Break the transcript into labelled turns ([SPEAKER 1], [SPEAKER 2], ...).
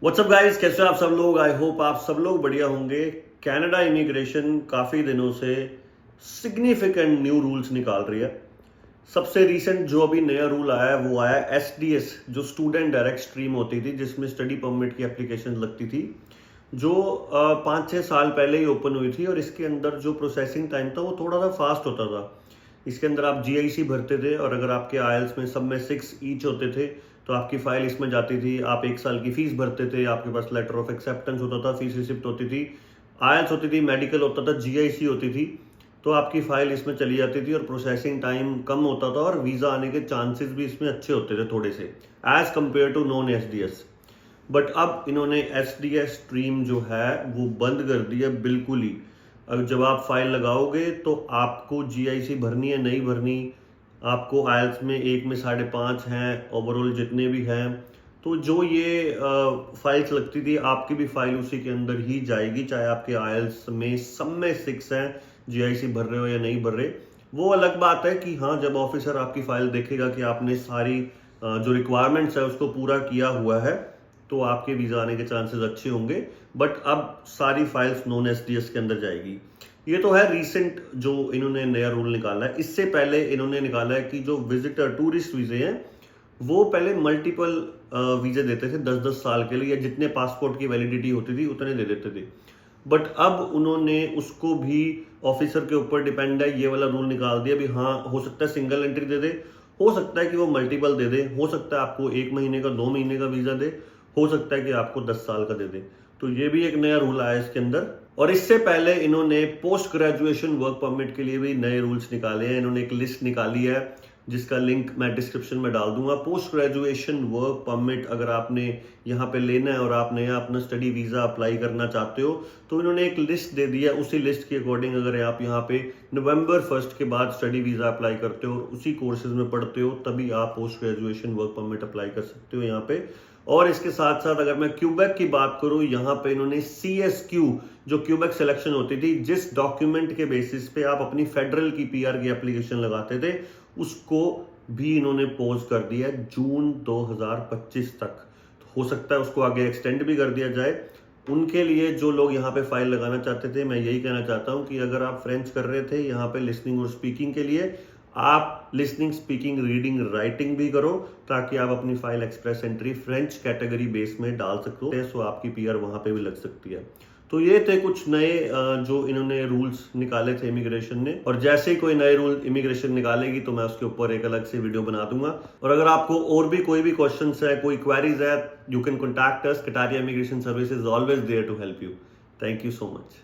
[SPEAKER 1] WhatsApp guys, कैसे हो आप सब लोग। आई होप आप सब लोग बढ़िया होंगे। कनाडा इमिग्रेशन काफ़ी दिनों से सिग्निफिकेंट न्यू रूल्स निकाल रही है। सबसे रीसेंट जो अभी नया रूल आया है वो आया एसडीएस, जो स्टूडेंट डायरेक्ट स्ट्रीम होती थी, जिसमें स्टडी परमिट की एप्लीकेशन लगती थी, जो 5-6 साल पहले ही ओपन हुई थी। और इसके अंदर जो प्रोसेसिंग टाइम था वो थोड़ा सा फास्ट होता था। इसके अंदर आप जीआईसी भरते थे और अगर आपके आयल्स में सब में 6 ईच होते थे तो आपकी फाइल इसमें जाती थी। आप 1 साल की फीस भरते थे, आपके पास लेटर ऑफ एक्सेप्टेंस होता था, फीस रिसिप्ट होती थी, आयल्स होती थी, मेडिकल होता था, जीआईसी होती थी, तो आपकी फाइल इसमें चली जाती थी और प्रोसेसिंग टाइम कम होता था और वीज़ा आने के चांसेस भी इसमें अच्छे होते थे थोड़े से, as compared to non SDS. But अब इन्होंने एसडीएस स्ट्रीम जो है वो बंद कर दी है बिल्कुल ही। अब जब आप फाइल लगाओगे तो आपको जीआईसी भरनी है, नहीं भरनी, आपको आयल्स में 1 में 5.5 हैं, ओवरऑल जितने भी हैं, तो जो ये फाइल्स लगती थी आपकी भी फाइल उसी के अंदर ही जाएगी, चाहे आपके आयल्स में सब में 6 हैं, जीआईसी भर रहे हो या नहीं भर रहे। वो अलग बात है कि हाँ, जब ऑफिसर आपकी फाइल देखेगा कि आपने सारी जो रिक्वायरमेंट्स है उसको पूरा किया हुआ है तो आपके वीज़ा आने के चांसेस अच्छे होंगे। बट अब सारी फाइल्स नॉन एसडीएस के अंदर जाएगी। ये तो है रीसेंट जो इन्होंने नया रूल निकाला है। इससे पहले इन्होंने निकाला है कि जो विजिटर टूरिस्ट वीज़े हैं वो पहले मल्टीपल वीज़े देते थे 10-10 साल के लिए, या जितने पासपोर्ट की वैलिडिटी होती थी उतने दे देते थे। बट अब उन्होंने उसको भी ऑफिसर के ऊपर डिपेंड है, ये वाला रूल निकाल दिया भी हाँ, हो सकता है सिंगल एंट्री दे दे, हो सकता है कि वो मल्टीपल दे दे, हो सकता है आपको 1 महीने का 2 महीने का वीज़ा दे, हो सकता है कि आपको 10 साल का दे दे। तो ये भी एक नया रूल आया इसके अंदर। और इससे पहले इन्होंने पोस्ट ग्रेजुएशन वर्क परमिट के लिए भी नए रूल्स निकाले हैं। इन्होंने एक लिस्ट निकाली है जिसका लिंक मैं डिस्क्रिप्शन में डाल दूंगा। पोस्ट ग्रेजुएशन वर्क परमिट अगर आपने यहाँ पे लेना है और आप नया अपना स्टडी वीज़ा अप्लाई करना चाहते हो तो इन्होंने एक लिस्ट दे दी है। उसी लिस्ट के अकॉर्डिंग अगर आप यहाँ पे नवंबर 1 के बाद स्टडी वीज़ा अप्लाई करते हो और उसी कोर्सेज में पढ़ते हो तभी आप post graduation work permit apply कर सकते हो यहाँ पे। और इसके साथ साथ अगर मैं क्यूबेक की बात करूं, यहाँ पे इन्होंने CSQ, जो क्यूबेक सिलेक्शन होती थी, जिस डॉक्यूमेंट के बेसिस पे आप अपनी फेडरल की पीआर की एप्लीकेशन लगाते थे, उसको भी इन्होंने पोज कर दिया है जून 2025 तक। तो हो सकता है उसको आगे एक्सटेंड भी कर दिया जाए। उनके लिए जो लोग यहाँ पे फाइल लगाना चाहते थे, मैं यही कहना चाहता हूँ कि अगर आप फ्रेंच कर रहे थे यहाँ पे लिसनिंग और स्पीकिंग के लिए, आप लिसनिंग, स्पीकिंग, रीडिंग, राइटिंग भी करो ताकि आप अपनी file express entry French category base में डाल सकते हो, सो आपकी पीआर वहां पे भी लग सकती है। तो ये थे कुछ नए जो इन्होंने रूल्स निकाले थे इमिग्रेशन ने। और जैसे ही कोई नए रूल इमिग्रेशन निकालेगी तो मैं उसके ऊपर एक अलग से वीडियो बना दूंगा। और अगर आपको और भी कोई भी क्वेश्चन है, कोई क्वेरीज है, you can contact us. Kataria immigration service is always there to help you. Thank you so much.